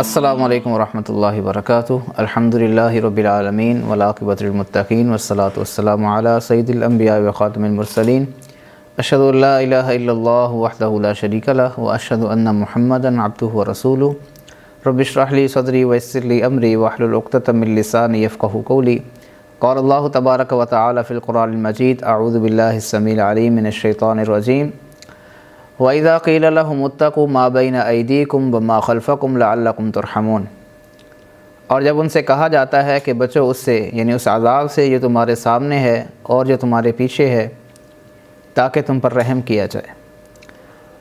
السلام علیکم ورحمۃ اللہ وبرکاتہ۔ الحمدللہ رب العالمین والعاقبۃ للمتقین والصلاۃ والسلام علی سید الانبیاء وخاتم المرسلین، اشہد ان لا الہ الا اللہ وحدہ لا شریک لہ واشہد ان محمدا عبدہ ورسولہ۔ رب اشرح لی صدری ویسر لی امری واحلل عقدۃ من لسانی یفقہوا قولی۔ قال اللہ تبارک و تعالی فی القرآن المجید، اعوذ باللہ السمیع العلیم من الشیطان الرجیم، وَإِذَا قِيلَ لَهُمُ اتَّقُوا مَا بَيْنَ أَيْدِيكُمْ وَمَا خَلْفَكُمْ لَعَلَّكُمْ تُرْحَمُونَ۔ اور جب ان سے کہا جاتا ہے کہ بچو اس سے، یعنی اس عذاب سے جو تمہارے سامنے ہے اور جو تمہارے پیچھے ہے، تاکہ تم پر رحم کیا جائے۔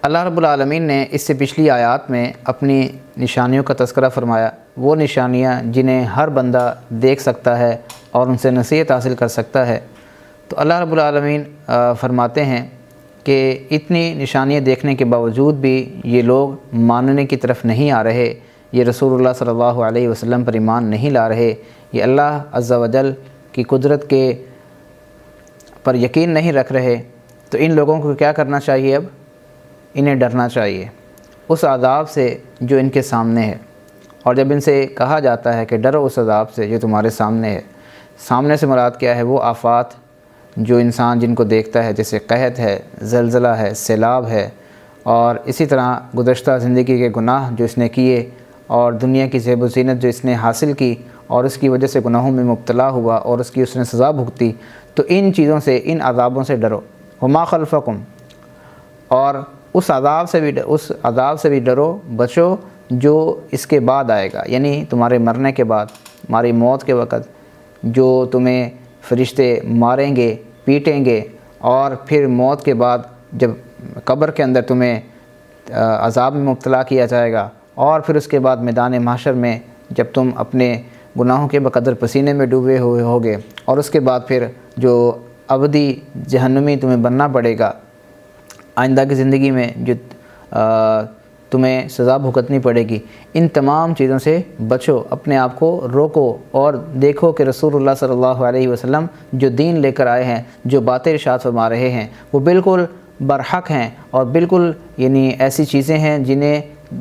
اللہ رب العالمین نے اس سے پچھلی آیات میں اپنی نشانیوں کا تذکرہ فرمایا، وہ نشانیاں جنہیں ہر بندہ دیکھ سکتا ہے اور ان سے نصیحت حاصل کر سکتا ہے۔ تو اللہ رب العالمین فرماتے ہیں کہ اتنی نشانیاں دیکھنے کے باوجود بھی یہ لوگ ماننے کی طرف نہیں آ رہے، یہ رسول اللہ صلی اللہ علیہ وسلم پر ایمان نہیں لا رہے، یہ اللہ عز و جل کی قدرت کے پر یقین نہیں رکھ رہے، تو ان لوگوں کو کیا کرنا چاہیے؟ اب انہیں ڈرنا چاہیے اس عذاب سے جو ان کے سامنے ہے۔ اور جب ان سے کہا جاتا ہے کہ ڈرو اس عذاب سے جو تمہارے سامنے ہے، سامنے سے مراد کیا ہے؟ وہ آفات جو انسان جن کو دیکھتا ہے، جیسے قحط ہے، زلزلہ ہے، سیلاب ہے، اور اسی طرح گزشتہ زندگی کے گناہ جو اس نے کیے اور دنیا کی زیب و زینت جو اس نے حاصل کی اور اس کی وجہ سے گناہوں میں مبتلا ہوا اور اس کی اس نے سزا بھگتی، تو ان چیزوں سے، ان عذابوں سے ڈرو۔ وما خلفکم، اور اس عذاب سے بھی ڈرو، بچو جو اس کے بعد آئے گا، یعنی تمہارے مرنے کے بعد، تمہاری موت کے وقت جو تمہیں فرشتے ماریں گے، پیٹیں گے، اور پھر موت کے بعد جب قبر کے اندر تمہیں عذاب میں مبتلا کیا جائے گا، اور پھر اس کے بعد میدان محشر میں جب تم اپنے گناہوں کے بقدر پسینے میں ڈوبے ہوئے ہوگے، اور اس کے بعد پھر جو ابدی جہنمی تمہیں بننا پڑے گا، آئندہ کی زندگی میں جو تمہیں سزا بھگتنی پڑے گی، ان تمام چیزوں سے بچو، اپنے آپ کو روکو اور دیکھو کہ رسول اللہ صلی اللہ علیہ وسلم جو دین لے کر آئے ہیں، جو باتیں ارشاد فرما رہے ہیں، وہ بالکل برحق ہیں، اور بالکل یعنی ایسی چیزیں ہیں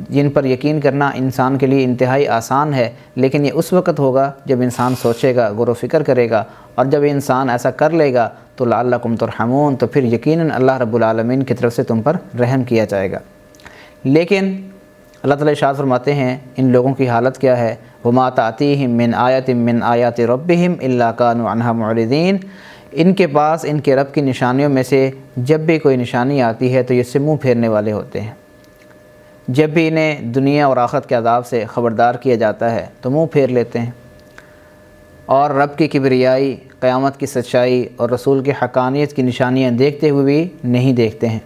جن پر یقین کرنا انسان کے لیے انتہائی آسان ہے، لیکن یہ اس وقت ہوگا جب انسان سوچے گا، غور و فکر کرے گا، اور جب انسان ایسا کر لے گا تو لعلکم ترحمون، تو پھر یقیناً اللہ رب العالمین کی طرف سے تم پر رحم کیا جائے گا۔ لیکن اللہ تعالیٰ ارشاد فرماتے ہیں ان لوگوں کی حالت کیا ہے؟ وما تأتیہم من آیۃ من آیات ربہم الا کانوا عنہا معرضین۔ ان کے پاس ان کے رب کی نشانیوں میں سے جب بھی کوئی نشانی آتی ہے تو یہ اس سے منہ پھیرنے والے ہوتے ہیں۔ جب بھی انہیں دنیا اور آخرت کے عذاب سے خبردار کیا جاتا ہے تو منہ پھیر لیتے ہیں، اور رب کی کبریائی، قیامت کی سچائی اور رسول کی حقانیت کی نشانیاں دیکھتے ہوئے بھی نہیں دیکھتے ہیں۔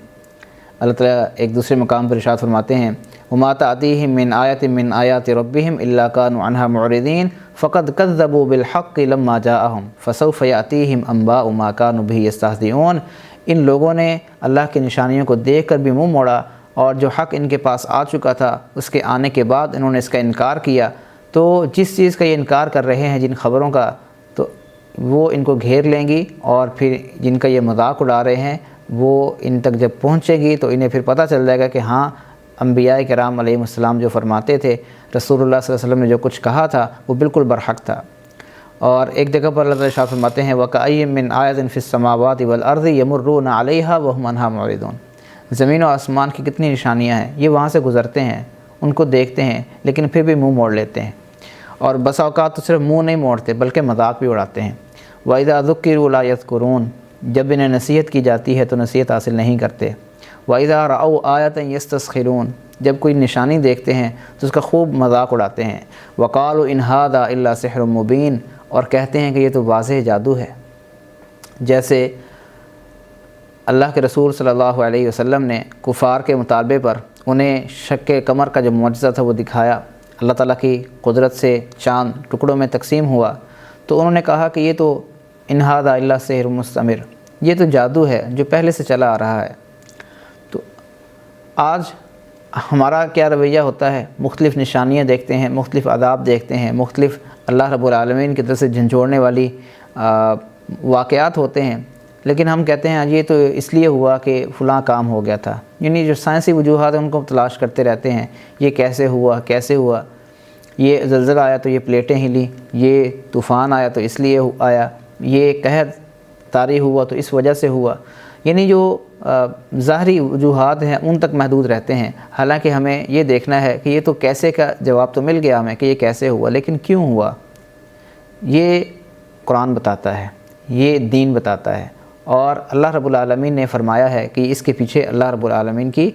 اللہ تعالیٰ ایک دوسرے مقام پر ارشاد فرماتے ہیں وما تأتیہم من آیۃ من آیات ربہم الا کانوا عنہا معرضین فقد کذبوا بالحق لما جاءہم فسوف یأتیہم انباء ما کانوا بہ یستہزئون۔ ان لوگوں نے اللہ کی نشانیوں کو دیکھ کر بھی منہ موڑا، اور جو حق ان کے پاس آ چکا تھا اس کے آنے کے بعد انہوں نے اس کا انکار کیا، تو جس چیز کا یہ انکار کر رہے ہیں، جن خبروں کا، تو وہ ان کو گھیر لیں گی، اور پھر جن کا یہ مذاق اڑا رہے ہیں وہ ان تک جب پہنچے گی تو انہیں پھر پتہ چل جائے گا کہ ہاں، انبیاء کرام علیہ السلام جو فرماتے تھے، رسول اللہ صلی اللہ علیہ وسلم نے جو کچھ کہا تھا وہ بالکل برحق تھا۔ اور ایک جگہ پر اللہ تعالیٰ ارشاد فرماتے ہیں وَكَأَيٍّ مِّنْ آیَةٍ فِي السَّمَاوَاتِ وَالْأَرْضِ يَمُرُّونَ عَلَيْهَا وَهُمْ عَنْهَا مُعْرِضُونَ۔ زمین و آسمان کی کتنی نشانیاں ہیں، یہ وہاں سے گزرتے ہیں، ان کو دیکھتے ہیں، لیکن پھر بھی منہ موڑ لیتے ہیں، اور بسا اوقات تو صرف منہ نہیں موڑتے بلکہ مذاق بھی اڑاتے ہیں۔ وَإِذَا ذُكِّرُوا لَا يَذْكُرُونَ، جب انہیں نصیحت کی جاتی ہے تو نصیحت حاصل نہیں کرتے۔ وَإِذَا رَأَوْا آیَةً يَسْتَسْخِرُونَ، جب کوئی نشانی دیکھتے ہیں تو اس کا خوب مذاق اڑاتے ہیں۔ وَقَالُوا إِنْ هَذَا إِلَّا سِحْرٌ مُّبِينٌ، اور کہتے ہیں کہ یہ تو واضح جادو ہے۔ جیسے اللہ کے رسول صلی اللہ علیہ وسلم نے کفار کے مطالبے پر انہیں شق قمر کا جو معجزہ تھا وہ دکھایا، اللہ تعالیٰ کی قدرت سے چاند ٹکڑوں میں تقسیم ہوا، تو انہوں نے کہا کہ یہ تو إِنْ هَذَا إِلَّا سِحْرٌ مُّسْتَمِرٌ، یہ تو جادو ہے جو پہلے سے چلا آ رہا ہے۔ تو آج ہمارا کیا رویہ ہوتا ہے؟ مختلف نشانیاں دیکھتے ہیں، مختلف عذاب دیکھتے ہیں، مختلف اللہ رب العالمین کی طرف سے جھنجھوڑنے والی واقعات ہوتے ہیں، لیکن ہم کہتے ہیں یہ تو اس لیے ہوا کہ فلاں کام ہو گیا تھا، یعنی جو سائنسی وجوہات ہیں ان کو تلاش کرتے رہتے ہیں، یہ کیسے ہوا کیسے ہوا۔ یہ زلزلہ آیا تو یہ پلیٹیں ہلی، یہ طوفان آیا تو اس لیے آیا، یہ قحط طاری ہوا تو اس وجہ سے ہوا، یعنی جو ظاہری وجوہات ہیں ان تک محدود رہتے ہیں، حالانکہ ہمیں یہ دیکھنا ہے کہ یہ تو کیسے کا جواب تو مل گیا ہمیں کہ یہ کیسے ہوا، لیکن کیوں ہوا یہ قرآن بتاتا ہے، یہ دین بتاتا ہے، اور اللہ رب العالمین نے فرمایا ہے کہ اس کے پیچھے اللہ رب العالمین کی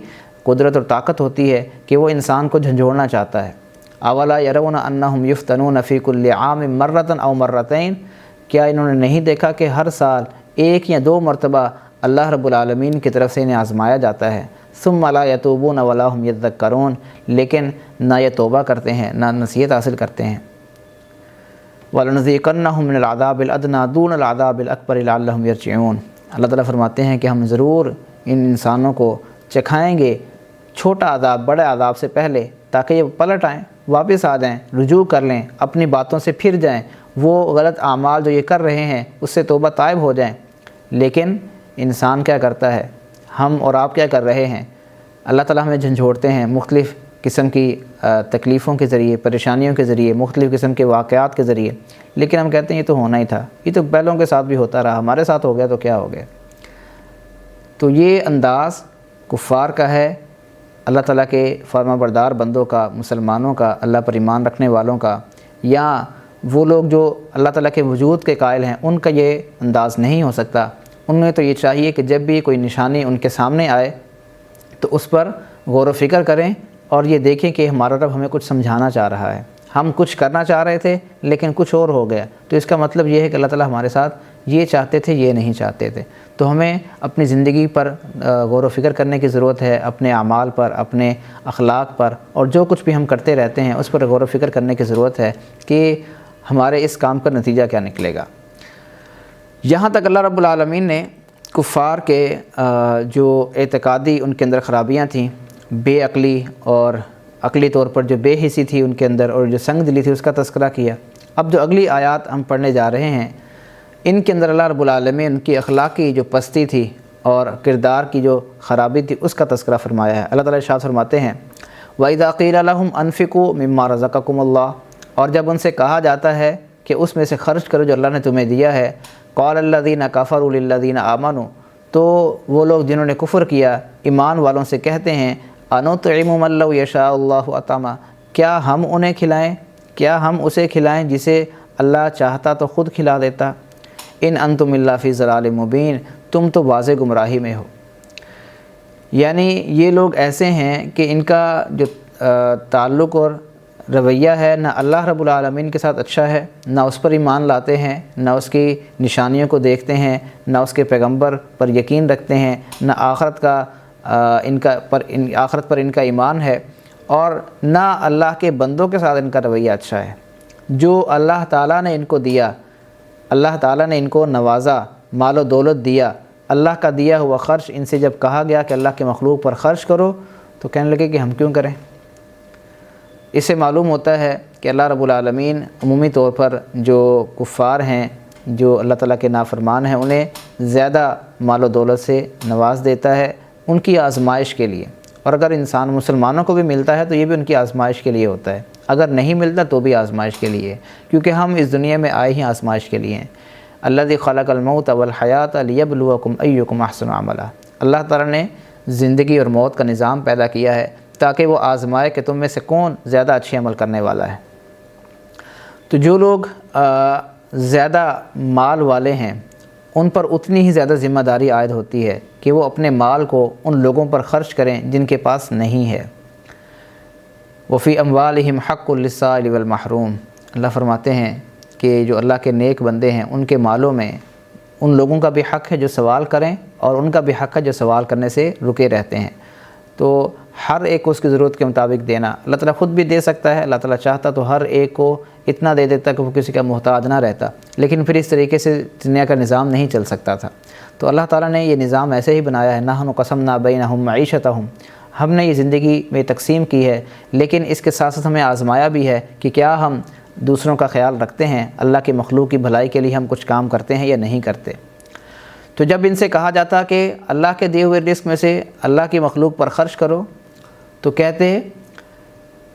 قدرت اور طاقت ہوتی ہے کہ وہ انسان کو جھنجھوڑنا چاہتا ہے۔ اولا یرون انہم یفتنون فی کل عام مرۃ او مرتین، کیا انہوں نے نہیں دیکھا کہ ہر سال ایک یا دو مرتبہ اللہ رب العالمین کی طرف سے انہیں آزمایا جاتا ہے، ثم لا یتوبون ولا هم یذکرون، لیکن نہ یہ توبہ کرتے ہیں نہ نصیحت حاصل کرتے ہیں۔ وَلَنُذِيقَنَّهُم مِّنَ الْعَذَابِ الْأَدْنَىٰ دُونَ الْعَذَابِ الْأَكْبَرِ لَعَلَّهُمْ يَرْجِعُونَ۔ اللہ تعالیٰ فرماتے ہیں کہ ہم ضرور ان انسانوں کو چکھائیں گے چھوٹا عذاب بڑے عذاب سے پہلے، تاکہ یہ پلٹ آئیں، واپس آ جائیں، رجوع کر لیں، اپنی باتوں سے پھر جائیں، وہ غلط اعمال جو یہ کر رہے ہیں اس سے توبہ طائب ہو جائیں۔ لیکن انسان کیا کرتا ہے، ہم اور آپ کیا کر رہے ہیں؟ اللہ تعالیٰ ہمیں جھنجھوڑتے ہیں مختلف قسم کی تکلیفوں کے ذریعے، پریشانیوں کے ذریعے، مختلف قسم کے واقعات کے ذریعے، لیکن ہم کہتے ہیں یہ تو ہونا ہی تھا، یہ تو پہلوں کے ساتھ بھی ہوتا رہا، ہمارے ساتھ ہو گیا تو کیا ہو گیا۔ تو یہ انداز کفار کا ہے، اللہ تعالیٰ کے فرما بردار بندوں کا، مسلمانوں کا، اللہ پر ایمان رکھنے والوں کا، یا وہ لوگ جو اللہ تعالیٰ کے وجود کے قائل ہیں ان کا یہ انداز نہیں ہو سکتا۔ انہیں تو یہ چاہیے کہ جب بھی کوئی نشانی ان کے سامنے آئے تو اس پر غور و فکر کریں اور یہ دیکھیں کہ ہمارا رب ہمیں کچھ سمجھانا چاہ رہا ہے، ہم کچھ کرنا چاہ رہے تھے لیکن کچھ اور ہو گیا، تو اس کا مطلب یہ ہے کہ اللہ تعالیٰ ہمارے ساتھ یہ چاہتے تھے، یہ نہیں چاہتے تھے۔ تو ہمیں اپنی زندگی پر غور و فکر کرنے کی ضرورت ہے، اپنے اعمال پر، اپنے اخلاق پر، اور جو کچھ بھی ہم کرتے رہتے ہیں اس پر غور و فکر کرنے کی ضرورت ہے کہ ہمارے اس کام کا نتیجہ کیا نکلے گا۔ یہاں تک اللہ رب العالمین نے کفار کے جو اعتقادی ان کے اندر خرابیاں تھیں، بے عقلی اور عقلی طور پر جو بے حسی تھی ان کے اندر اور جو سنگ دلی تھی اس کا تذکرہ کیا۔ اب جو اگلی آیات ہم پڑھنے جا رہے ہیں ان کے اندر اللہ رب العالمین ان کی اخلاقی جو پستی تھی اور کردار کی جو خرابی تھی اس کا تذکرہ فرمایا ہے۔ اللہ تعالیٰ ارشاد فرماتے ہیں وَإِذَا قِيلَ لَهُمْ أَنفِقُوا مِمَّا رَزَقَكُمُ اللَّهُ، اور جب ان سے کہا جاتا ہے کہ اس میں سے خرچ کرو جو اللہ نے تمہیں دیا ہے، قَالَ الَّذِينَ كَفَرُوا لِلَّذِينَ آمَنُوا، تو وہ لوگ جنہوں نے کفر کیا ایمان والوں سے کہتے ہیں أَنُطْعِمُ مَن لَّوْ يَشَاءُ اللَّهُ أَطْعَمَهُ، کیا ہم انہیں کھلائیں، کیا ہم اسے کھلائیں جسے اللہ چاہتا تو خود کھلا دیتا۔ ان انتم الا فی ضلال مبین، تم تو واضح گمراہی میں ہو۔ یعنی یہ لوگ ایسے ہیں کہ ان کا جو تعلق اور رویہ ہے نہ اللہ رب العالمین کے ساتھ اچھا ہے، نہ اس پر ایمان لاتے ہیں، نہ اس کی نشانیوں کو دیکھتے ہیں، نہ اس کے پیغمبر پر یقین رکھتے ہیں، نہ آخرت پر ان کا ایمان ہے، اور نہ اللہ کے بندوں کے ساتھ ان کا رویہ اچھا ہے۔ جو اللہ تعالیٰ نے ان کو دیا، اللہ تعالیٰ نے ان کو نوازا، مال و دولت دیا، اللہ کا دیا ہوا خرچ ان سے جب کہا گیا کہ اللہ کے مخلوق پر خرچ کرو تو کہنے لگے کہ ہم کیوں کریں۔ اس سے معلوم ہوتا ہے کہ اللہ رب العالمین عمومی طور پر جو کفار ہیں، جو اللہ تعالیٰ کے نافرمان ہیں، انہیں زیادہ مال و دولت سے نواز دیتا ہے ان کی آزمائش کے لیے، اور اگر انسان مسلمانوں کو بھی ملتا ہے تو یہ بھی ان کی آزمائش کے لیے ہوتا ہے، اگر نہیں ملتا تو بھی آزمائش کے لیے، کیونکہ ہم اس دنیا میں آئے ہی آزمائش کے لیے ہیں۔ الذی خلق الموت والحیات لیبلوکم ایکم احسن عملا، اللہ تعالیٰ نے زندگی اور موت کا نظام پیدا کیا ہے تاکہ وہ آزمائے کہ تم میں سے کون زیادہ اچھے عمل کرنے والا ہے۔ تو جو لوگ زیادہ مال والے ہیں ان پر اتنی ہی زیادہ ذمہ داری عائد ہوتی ہے کہ وہ اپنے مال کو ان لوگوں پر خرچ کریں جن کے پاس نہیں ہے۔ وفی اموالہم حق للسائل والمحروم، اللہ فرماتے ہیں کہ جو اللہ کے نیک بندے ہیں ان کے مالوں میں ان لوگوں کا بھی حق ہے جو سوال کریں، اور ان کا بھی حق ہے جو سوال کرنے سے رکے رہتے ہیں۔ تو ہر ایک کو اس کی ضرورت کے مطابق دینا، اللہ تعالیٰ خود بھی دے سکتا ہے، اللہ تعالیٰ چاہتا تو ہر ایک کو اتنا دے دیتا کہ وہ کسی کا محتاج نہ رہتا، لیکن پھر اس طریقے سے دنیا کا نظام نہیں چل سکتا تھا۔ تو اللہ تعالیٰ نے یہ نظام ایسے ہی بنایا ہے، نحن قسمنا بینہم معیشتہم، ہم نے یہ زندگی میں تقسیم کی ہے، لیکن اس کے ساتھ ساتھ ہمیں آزمایا بھی ہے کہ کیا ہم دوسروں کا خیال رکھتے ہیں، اللہ کی مخلوق کی بھلائی کے لیے ہم کچھ کام کرتے ہیں یا نہیں کرتے۔ تو جب ان سے کہا جاتا کہ اللہ کے دیے ہوئے رزق میں سے اللہ کی مخلوق پر خرچ کرو تو کہتے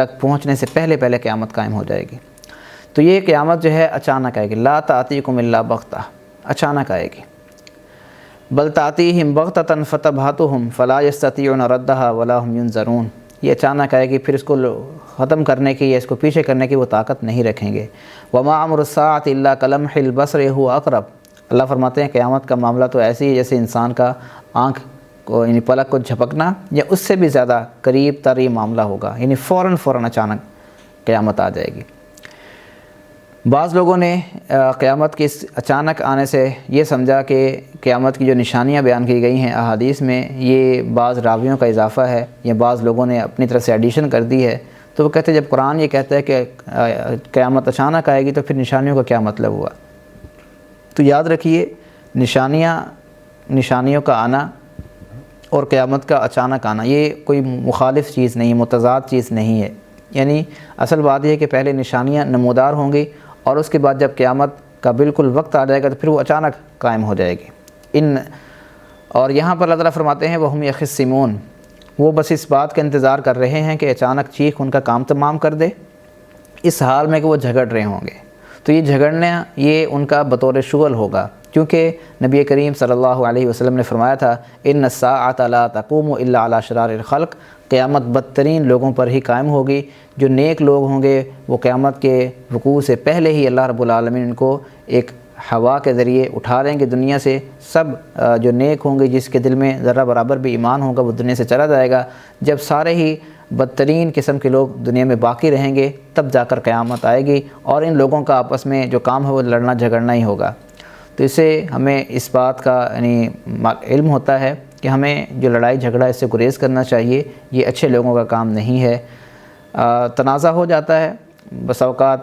تک پہنچنے سے پہلے پہلے قیامت قائم ہو جائے گی۔ تو یہ قیامت جو ہے اچانک آئے گی، لا تأتیکم الا بغتہ، اچانک آئے گی۔ بل تأتیہم بغتۃ فتبہتہم فلا یستطیعون ردھا ولا ھم ینظرون، یہ اچانک آئے گی، پھر اس کو ختم کرنے کی یا اس کو پیچھے کرنے کی وہ طاقت نہیں رکھیں گے۔ وما امر الساعۃ الا کلمح البصر هو اقرب، اللہ فرماتے ہیں قیامت کا معاملہ تو ایسی ہے جیسے انسان کا آنکھ کو یعنی پلک کو جھپکنا یا اس سے بھی زیادہ قریب تر یہ معاملہ ہوگا، یعنی فوراً اچانک قیامت آ جائے گی۔ بعض لوگوں نے قیامت کے اس اچانک آنے سے یہ سمجھا کہ قیامت کی جو نشانیاں بیان کی گئی ہیں احادیث میں یہ بعض راویوں کا اضافہ ہے یا بعض لوگوں نے اپنی طرف سے ایڈیشن کر دی ہے، تو وہ کہتے ہیں جب قرآن یہ کہتا ہے کہ قیامت اچانک آئے گی تو پھر نشانیوں کا کیا مطلب ہوا؟ تو یاد رکھیے نشانیوں کا آنا اور قیامت کا اچانک آنا یہ کوئی مخالف چیز نہیں، متضاد چیز نہیں ہے، یعنی اصل بات یہ ہے کہ پہلے نشانیاں نمودار ہوں گی اور اس کے بعد جب قیامت کا بالکل وقت آ جائے گا تو پھر وہ اچانک قائم ہو جائے گی۔ اور یہاں پر اللہ تعالیٰ فرماتے ہیں وَهُمْ يَخِصِّمُونَ، وہ بس اس بات کا انتظار کر رہے ہیں کہ اچانک چیخ ان کا کام تمام کر دے، اس حال میں کہ وہ جھگڑ رہے ہوں گے۔ تو یہ جھگڑنا یہ ان کا بطور شغل ہوگا، کیونکہ نبی کریم صلی اللہ علیہ وسلم نے فرمایا تھا ان الساعۃ لا تقوم الا علی شرار الخلق، قیامت بدترین لوگوں پر ہی قائم ہوگی، جو نیک لوگ ہوں گے وہ قیامت کے وقوع سے پہلے ہی اللہ رب العالمین ان کو ایک ہوا کے ذریعے اٹھا لیں گے دنیا سے۔ سب جو نیک ہوں گے جس کے دل میں ذرہ برابر بھی ایمان ہوگا وہ دنیا سے چلا جائے گا۔ جب سارے ہی بدترین قسم کے لوگ دنیا میں باقی رہیں گے تب جا کر قیامت آئے گی، اور ان لوگوں کا آپس میں جو کام ہے وہ لڑنا جھگڑنا ہی ہوگا۔ تو اسے ہمیں اس بات کا یعنی علم ہوتا ہے کہ ہمیں جو لڑائی جھگڑا اس سے گریز کرنا چاہیے، یہ اچھے لوگوں کا کام نہیں ہے۔ تنازع ہو جاتا ہے، بس اوقات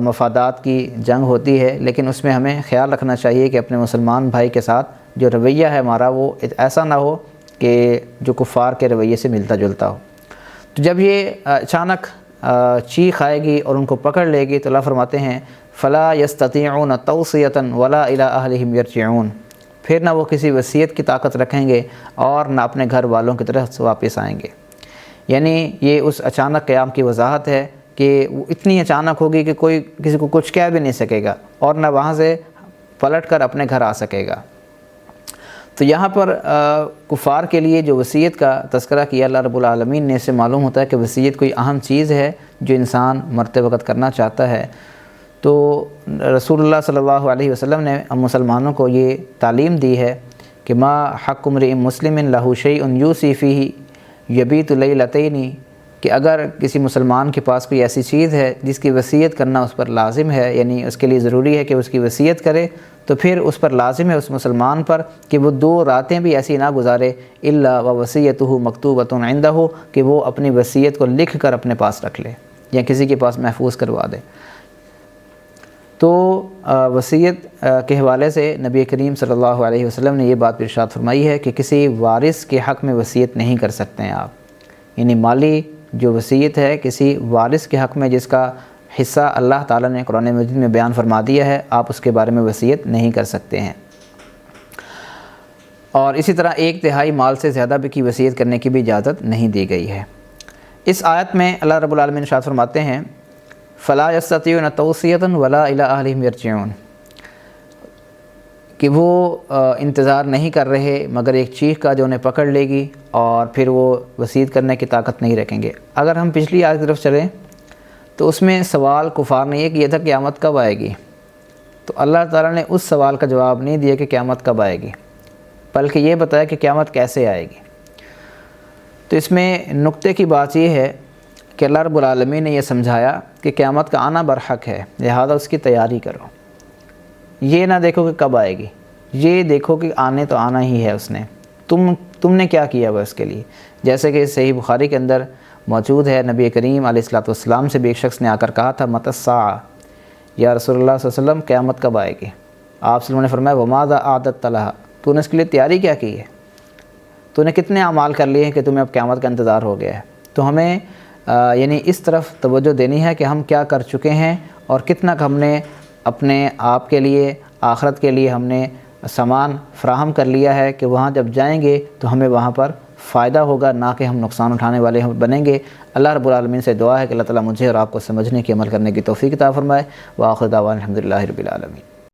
مفادات کی جنگ ہوتی ہے، لیکن اس میں ہمیں خیال رکھنا چاہیے کہ اپنے مسلمان بھائی کے ساتھ جو رویہ ہے ہمارا وہ ایسا نہ ہو کہ جو کفار کے رویے سے ملتا جلتا ہو۔ تو جب یہ اچانک چیخ آئے گی اور ان کو پکڑ لے گی تو اللہ فرماتے ہیں فلا یستطیعون توصیۃ ولا الی اہلہم یرجعون، پھر نہ وہ کسی وصیت کی طاقت رکھیں گے اور نہ اپنے گھر والوں کی طرف واپس آئیں گے۔ یعنی یہ اس اچانک قیام کی وضاحت ہے کہ وہ اتنی اچانک ہوگی کہ کوئی کسی کو کچھ کہہ بھی نہیں سکے گا اور نہ وہاں سے پلٹ کر اپنے گھر آ سکے گا۔ تو یہاں پر کفار کے لیے جو وصیت کا تذکرہ کیا اللہ رب العالمین نے، اس سے معلوم ہوتا ہے کہ وصیت کوئی اہم چیز ہے جو انسان مرتے وقت کرنا چاہتا ہے۔ تو رسول اللہ صلی اللہ علیہ وسلم نے مسلمانوں کو یہ تعلیم دی ہے کہ ما حق امرئ مسلم لہ شیء یوصی فیہ یبیت لیلتین، کہ اگر کسی مسلمان کے پاس کوئی ایسی چیز ہے جس کی وصیت کرنا اس پر لازم ہے، یعنی اس کے لیے ضروری ہے کہ اس کی وصیت کرے، تو پھر اس پر لازم ہے اس مسلمان پر کہ وہ 2 راتیں بھی ایسی نہ گزارے الا ووصیتہ مکتوبۃ عندہ، کہ وہ اپنی وصیت کو لکھ کر اپنے پاس رکھ لے یا کسی کے پاس محفوظ کروا دے۔ تو وصیت کے حوالے سے نبی کریم صلی اللہ علیہ وسلم نے یہ بات ارشاد فرمائی ہے کہ کسی وارث کے حق میں وصیت نہیں کر سکتے ہیں آپ، یعنی مالی جو وصیت ہے کسی وارث کے حق میں جس کا حصہ اللہ تعالیٰ نے قرآن مجید میں بیان فرما دیا ہے، آپ اس کے بارے میں وصیت نہیں کر سکتے ہیں۔ اور اسی طرح 1/3 مال سے زیادہ بھی کی وصیت کرنے کی بھی اجازت نہیں دی گئی ہے۔ اس آیت میں اللہ رب العالمین ارشاد فرماتے ہیں فلا یستطیعون توصیۃ ولا الی اہلہم یرجعون، کہ وہ انتظار نہیں کر رہے مگر ایک چیخ کا جو انہیں پکڑ لے گی اور پھر وہ وصیت کرنے کی طاقت نہیں رکھیں گے۔ اگر ہم پچھلی آیت کی طرف چلیں تو اس میں سوال کفار نے یہ کیا تھا قیامت کب آئے گی، تو اللہ تعالیٰ نے اس سوال کا جواب نہیں دیا کہ قیامت کب آئے گی، بلکہ یہ بتایا کہ قیامت کیسے آئے گی۔ تو اس میں نقطے کی بات یہ ہے کہ اللہ رب العالمین نے یہ سمجھایا کہ قیامت کا آنا برحق ہے، لہذا اس کی تیاری کرو، یہ نہ دیکھو کہ کب آئے گی، یہ دیکھو کہ آنے تو آنا ہی ہے اس نے، تم نے کیا کیا ہوا اس کے لیے۔ جیسے کہ صحیح بخاری کے اندر موجود ہے، نبی کریم علیہ الصلوۃ والسلام سے بھی ایک شخص نے آ کر کہا تھا متی الساعۃ، یا رسول اللہ صلی اللہ علیہ وسلم قیامت کب آئے گی؟ آپ صلی اللہ علیہ وسلم نے فرمایا وماذا اعددت لها، تو نے اس کے لیے تیاری کیا کی ہے، تو نے کتنے اعمال کر لیے ہیں کہ تمہیں اب قیامت کا انتظار ہو گیا ہے۔ تو ہمیں یعنی اس طرف توجہ دینی ہے کہ ہم کیا کر چکے ہیں اور کتنا ہم نے اپنے آپ کے لیے آخرت کے لیے ہم نے سامان فراہم کر لیا ہے کہ وہاں جب جائیں گے تو ہمیں وہاں پر فائدہ ہوگا، نہ کہ ہم نقصان اٹھانے والے بنیں گے۔ اللہ رب العالمین سے دعا ہے کہ اللہ تعالیٰ مجھے اور آپ کو سمجھنے کی، عمل کرنے کی توفیق عطا فرمائے۔ وآخر دعوانا الحمدللہ رب العالمین۔